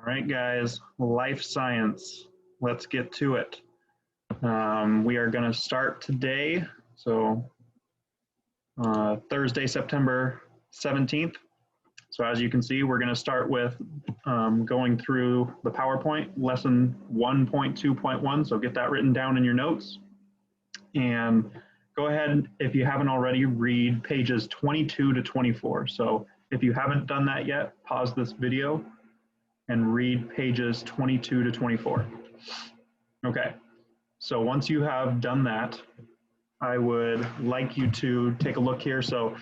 All right, guys, life science. Let's get to it. We are going to start today, so Thursday, September 17th. So as you can see, we're going to start with going through the PowerPoint, lesson 1.2.1. So get that written down in your notes. And go ahead, if you haven't already, read pages 22 to 24. So if you haven't done that yet, pause this video and read pages 22 to 24. Okay, so once you have done that, I would like you to take a look here. So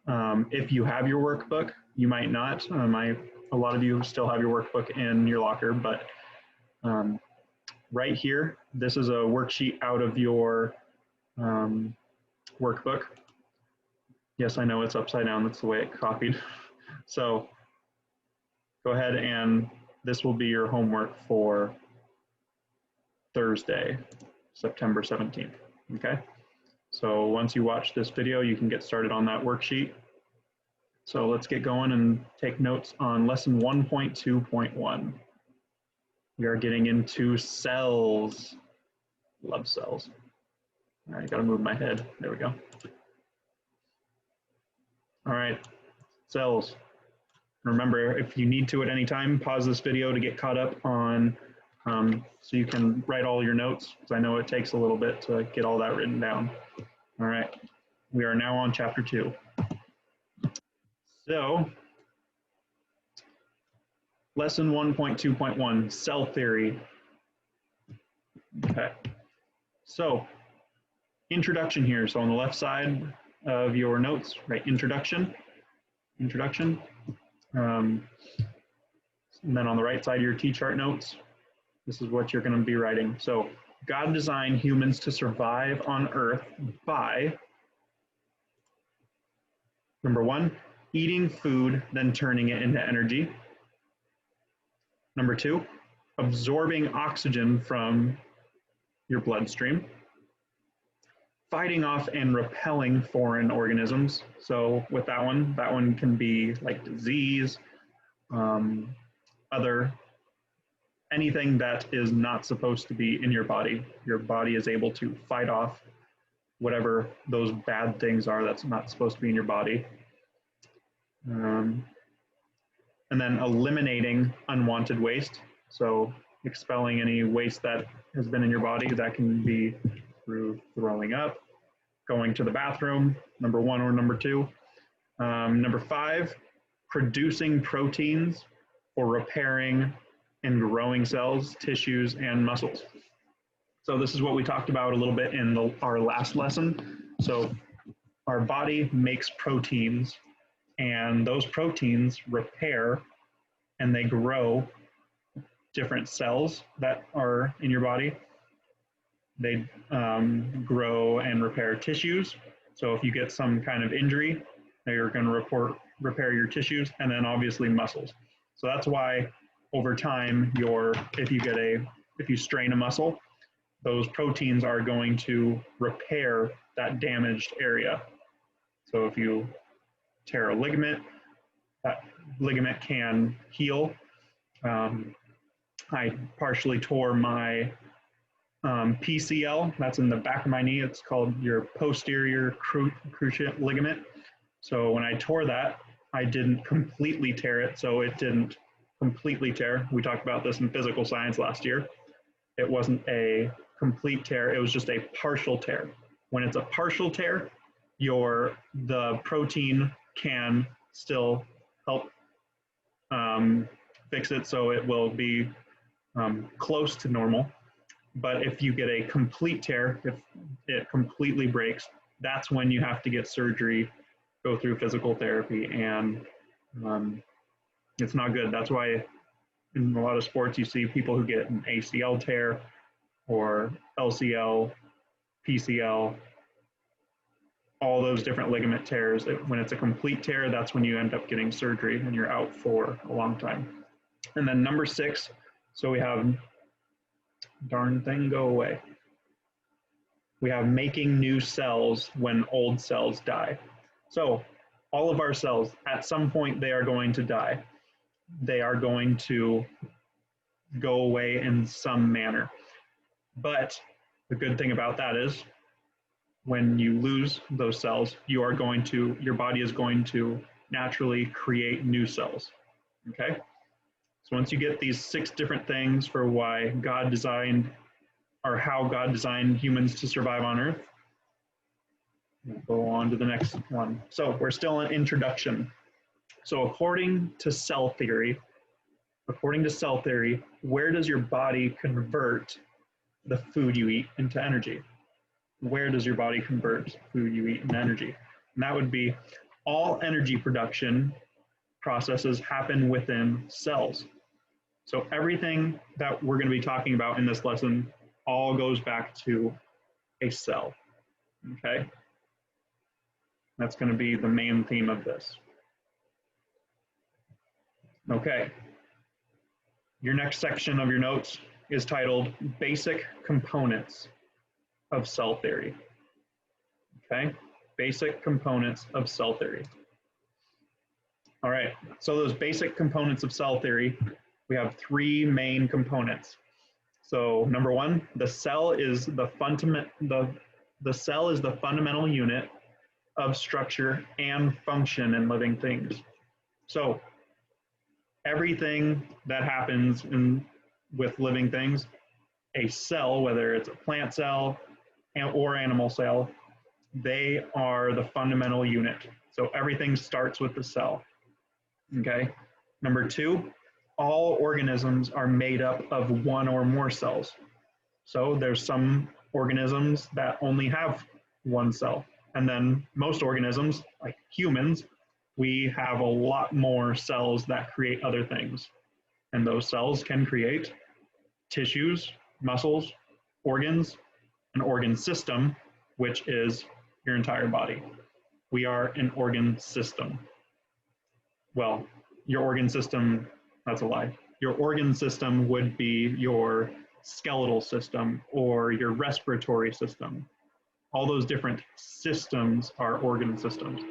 if you have your workbook, you might not. A lot of you still have your workbook in your locker, but right here, this is a worksheet out of your workbook. Yes, I know it's upside down. That's the way it copied. So go ahead, and this will be your homework for Thursday, September 17th, okay? So once you watch this video, you can get started on that worksheet. So let's get going and take notes on lesson 1.2.1. We are getting into cells. Love cells. All right, gotta move my head. There we go. All right, cells. Remember, if you need to at any time, pause this video to get caught up on, so you can write all your notes, because I know it takes a little bit to get all that written down. All right, we are now on chapter 2. So, lesson 1.2.1, cell theory. Okay, so introduction here. So on the left side of your notes, write introduction. And then on the right side of your T-chart notes, this is what you're going to be writing. So God designed humans to survive on Earth by, number 1, eating food, then turning it into energy. Number 2, absorbing oxygen from your bloodstream. Fighting off and repelling foreign organisms. So with that one can be like disease, anything that is not supposed to be in your body. Your body is able to fight off whatever those bad things are that's not supposed to be in your body. And then eliminating unwanted waste. So expelling any waste that has been in your body. That can be through throwing up, going to the bathroom, number 1 or number 2. Number 5, producing proteins for repairing and growing cells, tissues, and muscles. So this is what we talked about a little bit in our last lesson. So our body makes proteins, and those proteins repair and they grow different cells that are in your body. They grow and repair tissues. So if you get some kind of injury, you're going to repair your tissues, and then obviously muscles. So that's why over time, if you strain a muscle, those proteins are going to repair that damaged area. So if you tear a ligament, that ligament can heal. I partially tore my PCL, that's in the back of my knee. It's called your posterior cruciate ligament. So when I tore that, I didn't completely tear it, so it didn't completely tear. We talked about this in physical science last year. It wasn't a complete tear, it was just a partial tear. When it's a partial tear, the protein can still help fix it, so it will be close to normal. But if you get a complete tear, if it completely breaks, that's when you have to get surgery, go through physical therapy, and it's not good. That's why in a lot of sports you see people who get an ACL tear or LCL, PCL, all those different ligament tears. When it's a complete tear, that's when you end up getting surgery and you're out for a long time. And then number 6, so we have, darn thing, go away. We have making new cells when old cells die. So all of our cells, at some point, they are going to die. They are going to go away in some manner. But the good thing about that is when you lose those cells, your body is going to naturally create new cells. Okay? So once you get these 6 different things for why God designed, or how God designed humans to survive on Earth, we'll go on to the next one. So we're still in introduction. So according to cell theory, where does your body convert the food you eat into energy? Where does your body convert food you eat into energy? And that would be all energy production processes happen within cells. So everything that we're going to be talking about in this lesson all goes back to a cell. Okay? That's going to be the main theme of this. Okay. Your next section of your notes is titled Basic Components of Cell Theory. Okay? Basic components of cell theory. All right. So those basic components of cell theory, we have 3 main components. So number 1, the cell is the fundamental unit of structure and function in living things. So everything that happens with living things, a cell, whether it's a plant cell or animal cell, they are the fundamental unit. So everything starts with the cell. Okay. Number 2, all organisms are made up of 1 or more cells. So there's some organisms that only have 1 cell. And then most organisms, like humans, we have a lot more cells that create other things. And those cells can create tissues, muscles, organs, an organ system, which is your entire body. We are an organ system. Well, your organ system, that's a lie. Your organ system would be your skeletal system or your respiratory system. All those different systems are organ systems.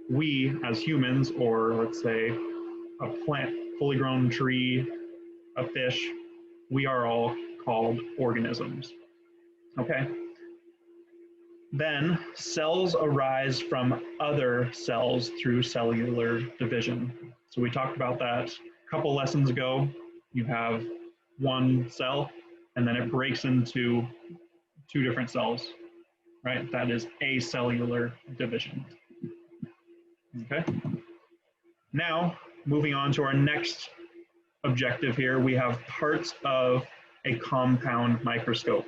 We, as humans, or let's say a plant, fully grown tree, a fish, we are all called organisms. Okay? Then cells arise from other cells through cellular division. So we talked about that a couple lessons ago. You have 1 cell, and then it breaks into 2 different cells, right? That is acellular division. Okay. Now, moving on to our next objective here, we have parts of a compound microscope.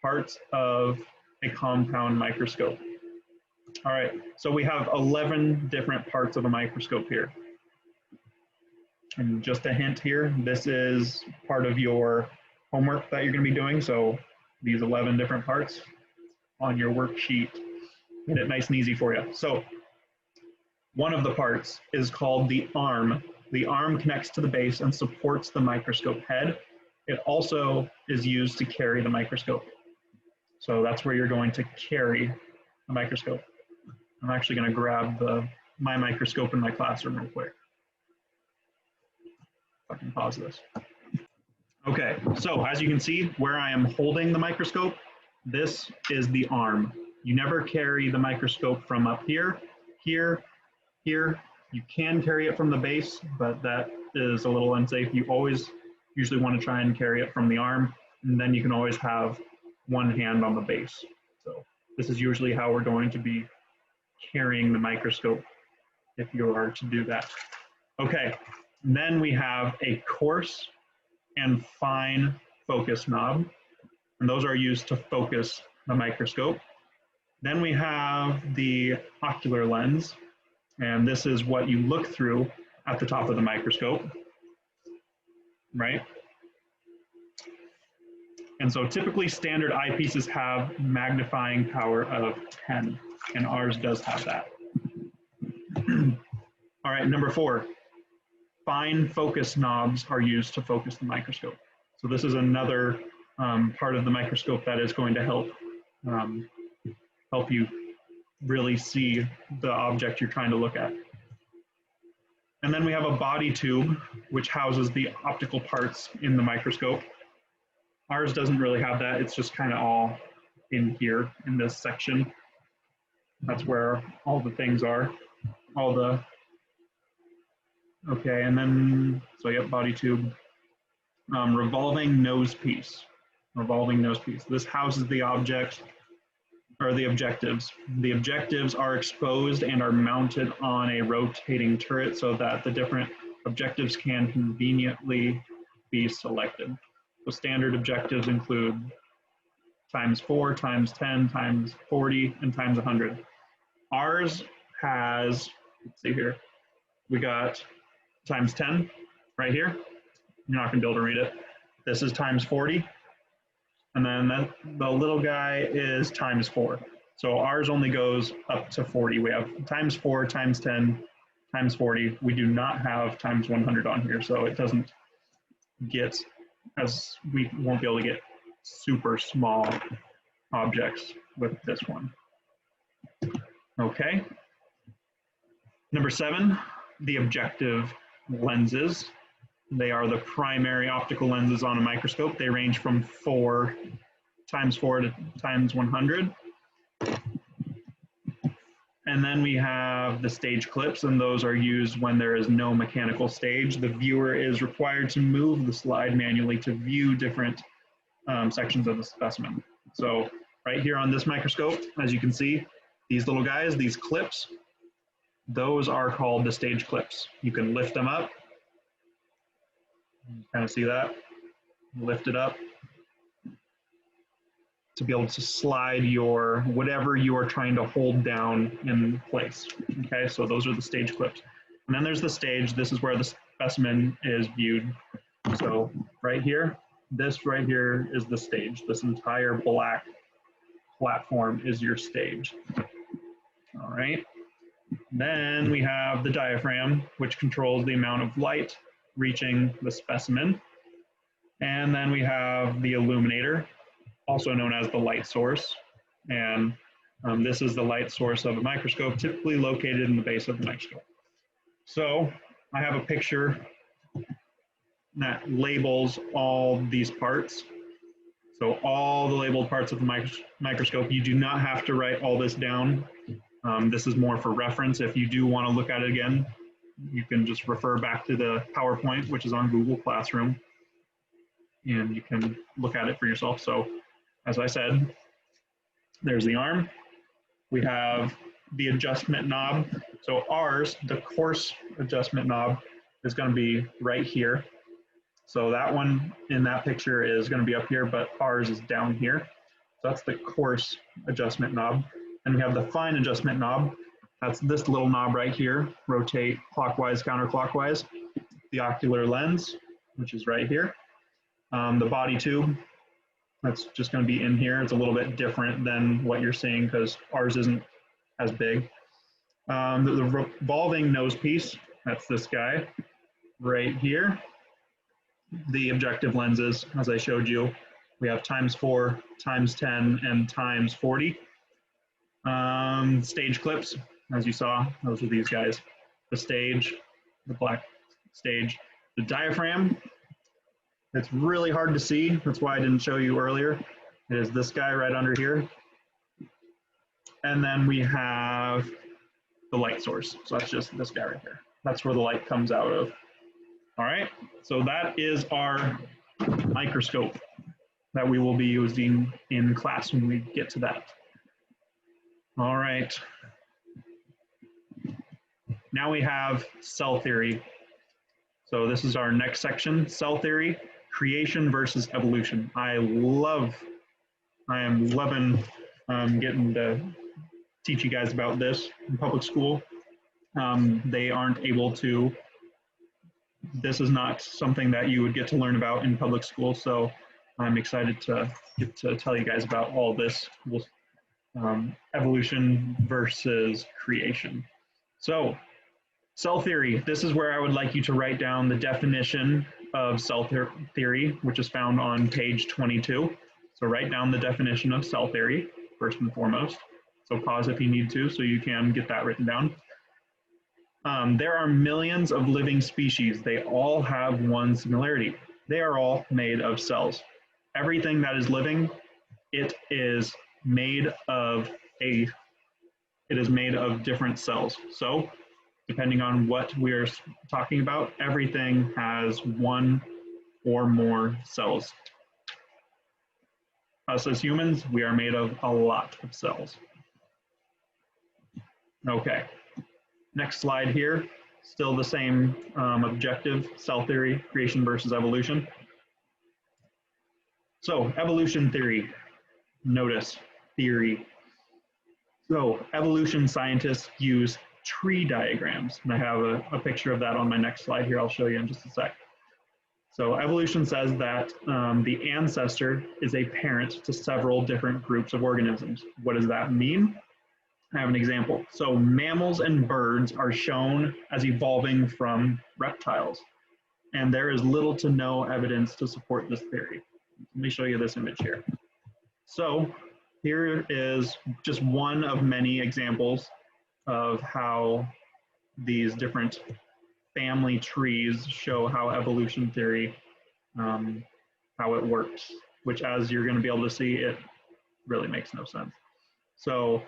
Parts of a compound microscope. All right, so we have 11 different parts of a microscope here. And just a hint here, this is part of your homework that you're going to be doing. So these 11 different parts on your worksheet, get it nice and easy for you. So one of the parts is called the arm. The arm connects to the base and supports the microscope head. It also is used to carry the microscope. So that's where you're going to carry the microscope. I'm actually going to grab my microscope in my classroom real quick. If I can pause this. Okay, so as you can see, where I am holding the microscope, this is the arm. You never carry the microscope from up here, here, here. You can carry it from the base, but that is a little unsafe. You always usually want to try and carry it from the arm, and then you can always have 1 hand on the base. So this is usually how we're going to be carrying the microscope if you are to do that. Okay, and then we have a coarse and fine focus knob, and those are used to focus the microscope. Then we have the ocular lens, and this is what you look through at the top of the microscope, right? And so typically standard eyepieces have magnifying power of 10, and ours does have that. All right, number 4, fine focus knobs are used to focus the microscope. So this is another part of the microscope that is going to help you really see the object you're trying to look at. And then we have a body tube, which houses the optical parts in the microscope. Ours doesn't really have that. It's just kind of all in here in this section. That's where all the things are, all the, okay, and then, so yep, body tube. Revolving nose piece, revolving nose piece. This houses the object, or the objectives. The objectives are exposed and are mounted on a rotating turret so that the different objectives can conveniently be selected. So standard objectives include ×4, ×10, ×40, and ×100. Ours has, let's see here, we got ×10 right here. You're not gonna be able to read it. This is ×40. And then the little guy is ×4. So ours only goes up to 40. We have ×4, ×10, ×40. We do not have ×100 on here, so it doesn't get, as we won't be able to get super small objects with this one. Okay. Number 7, the objective lenses. They are the primary optical lenses on a microscope. They range from 4 ×4 to ×100. And then we have the stage clips, and those are used when there is no mechanical stage. The viewer is required to move the slide manually to view different sections of the specimen. So right here on this microscope, as you can see, these little guys, these clips, those are called the stage clips. You can lift them up. Kind of see that? Lift it up to be able to slide your, whatever you are trying to hold down in place. Okay, so those are the stage clips. And then there's the stage. This is where the specimen is viewed. So right here, this right here is the stage. This entire black platform is your stage. All right. Then we have the diaphragm, which controls the amount of light reaching the specimen. And then we have the illuminator, also known as the light source. And this is the light source of a microscope, typically located in the base of the microscope. So I have a picture that labels all these parts. So all the labeled parts of the microscope, you do not have to write all this down. This is more for reference. If you do want to look at it again, you can just refer back to the PowerPoint, which is on Google Classroom, and you can look at it for yourself. So as I said, there's the arm. We have the adjustment knob. So ours, the coarse adjustment knob, is going to be right here. So that one in that picture is going to be up here, but ours is down here. So that's the coarse adjustment knob. And we have the fine adjustment knob. That's this little knob right here, rotate clockwise, counterclockwise. The ocular lens, which is right here. The body tube, that's just going to be in here. It's a little bit different than what you're seeing because ours isn't as big. The revolving nose piece, that's this guy right here. The objective lenses, as I showed you, we have ×4, ×10, and ×40. Stage clips, as you saw, those are these guys. The stage, the black stage. The diaphragm, it's really hard to see. That's why I didn't show you earlier. It is this guy right under here. And then we have the light source. So that's just this guy right here. That's where the light comes out of. All right, so that is our microscope that we will be using in class when we get to that. All right. Now we have cell theory. So this is our next section, cell theory, creation versus evolution. I am loving getting to teach you guys about this in public school. They aren't able to, this is not something that you would get to learn about in public school. So I'm excited to get to tell you guys about all this evolution versus creation. So cell theory, this is where I would like you to write down the definition of cell theory, which is found on page 22. So write down the definition of cell theory, first and foremost. So pause if you need to, so you can get that written down. There are millions of living species. They all have one similarity. They are all made of cells. Everything that is living, it is made of a it is made of different cells. So depending on what we're talking about, everything has one or more cells. Us as humans, we are made of a lot of cells. Okay, next slide here. Still the same objective, cell theory, creation versus evolution. So evolution theory, notice theory. So evolution scientists use tree diagrams, and I have a picture of that on my next slide here. I'll show you in just a sec. So evolution says that the ancestor is a parent to several different groups of organisms. What does that mean? I have an example. So mammals and birds are shown as evolving from reptiles, and there is little to no evidence to support this theory. Let me show you this image here. So here is just one of many examples of how these different family trees show how evolution theory, how it works, which as you're going to be able to see, it really makes no sense. So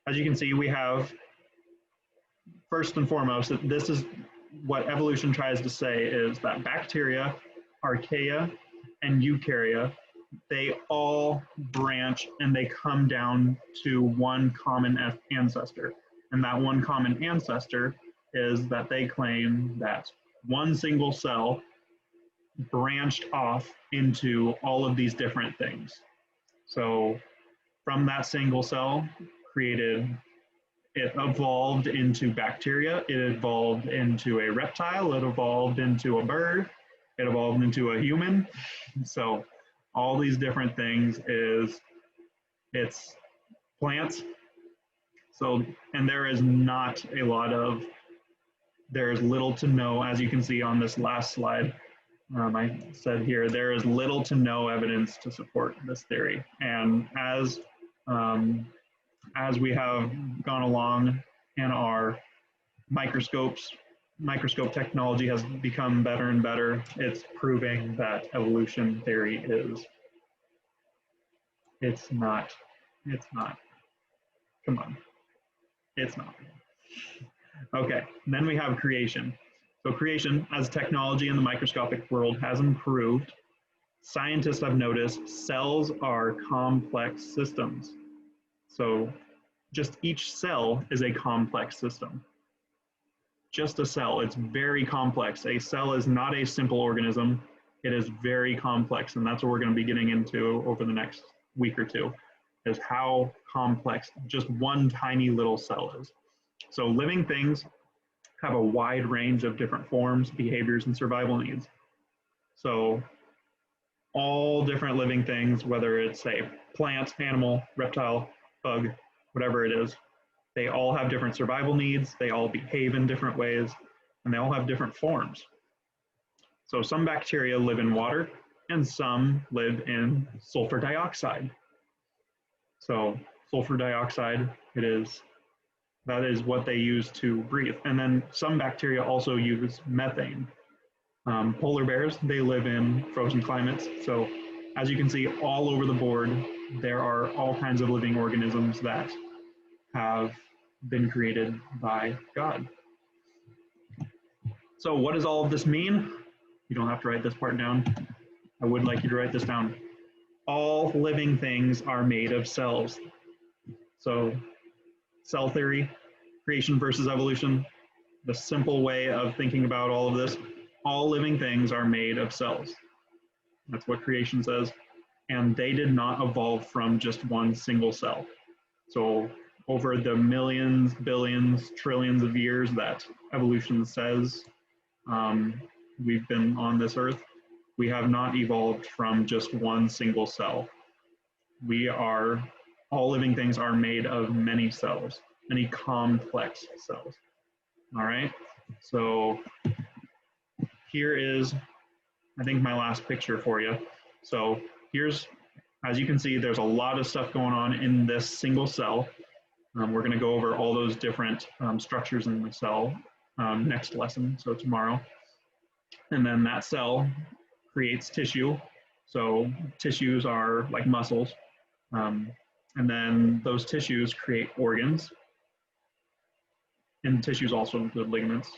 as you can see, we have, first and foremost, this is what evolution tries to say is that bacteria, archaea, and eukarya, they all branch and they come down to one common ancestor. And that one common ancestor is that they claim that one single cell branched off into all of these different things. So from that single cell it evolved into bacteria, it evolved into a reptile, it evolved into a bird, it evolved into a human. So all these different things it's plants. So, and there is little to no, as you can see on this last slide, I said here, there is little to no evidence to support this theory. And as we have gone along and our microscope technology has become better and better, it's proving that evolution theory it's not, come on, it's not. Okay, and then we have creation. So creation, as technology in the microscopic world has improved, scientists have noticed cells are complex systems. So just each cell is a complex system. Just a cell, it's very complex. A cell is not a simple organism. It is very complex, and that's what we're going to be getting into over the next week or two, is how complex just one tiny little cell is. So living things have a wide range of different forms, behaviors, and survival needs. So all different living things, whether it's a plant, animal, reptile, bug, whatever it is, they all have different survival needs, they all behave in different ways, and they all have different forms. So some bacteria live in water, and some live in sulfur dioxide. So sulfur dioxide, that is what they use to breathe. And then some bacteria also use methane. Polar bears, they live in frozen climates. So as you can see all over the board, there are all kinds of living organisms that have been created by God. So what does all of this mean? You don't have to write this part down. I would like you to write this down. All living things are made of cells. So cell theory, creation versus evolution, the simple way of thinking about all of this, all living things are made of cells. That's what creation says. And they did not evolve from just one single cell. So over the millions, billions, trillions of years that evolution says we've been on this earth, we have not evolved from just one single cell. All living things are made of many cells, many complex cells. All right, so here is, I think, my last picture for you. So here's, as you can see, there's a lot of stuff going on in this single cell. We're going to go over all those different structures in the cell next lesson, so tomorrow. And then that cell creates tissue. So tissues are like muscles. And then those tissues create organs. And tissues also include ligaments.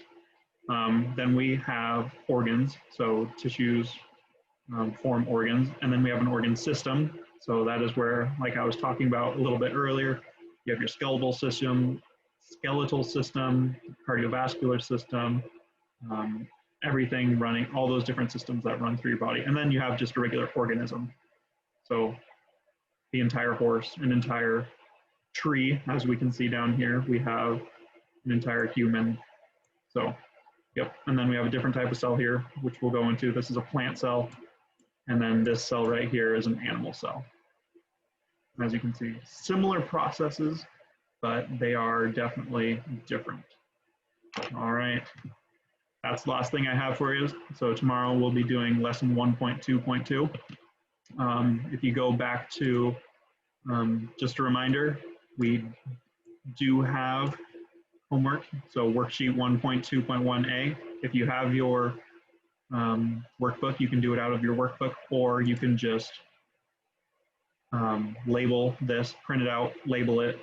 Then we have organs. So tissues form organs. And then we have an organ system. So that is where, like I was talking about a little bit earlier, you have your skeletal system, cardiovascular system, everything running, all those different systems that run through your body. And then you have just a regular organism. So the entire horse, an entire tree, as we can see down here, we have an entire human. So, yep. And then we have a different type of cell here, which we'll go into. This is a plant cell. And then this cell right here is an animal cell. As you can see, similar processes, but they are definitely different. All right. That's the last thing I have for you. So tomorrow we'll be doing lesson 1.2.2. If you go back to, just a reminder, we do have homework. So worksheet 1.2.1a. If you have your workbook, you can do it out of your workbook, or you can just label this, print it out, label it,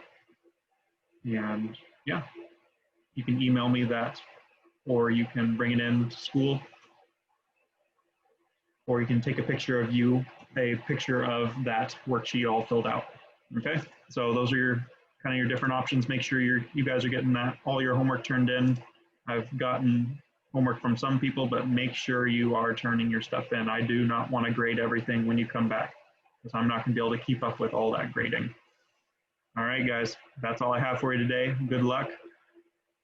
and yeah, you can email me that, or you can bring it in to school, or you can take a picture of that worksheet all filled out. Okay, so those are your kind of your different options. Make sure you guys are getting all your homework turned in. I've gotten homework from some people, but make sure you are turning your stuff in. I do not want to grade everything when you come back, because I'm not going to be able to keep up with all that grading. All right, guys, that's all I have for you today. Good luck,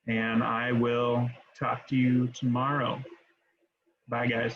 and I will talk to you tomorrow. Bye, guys.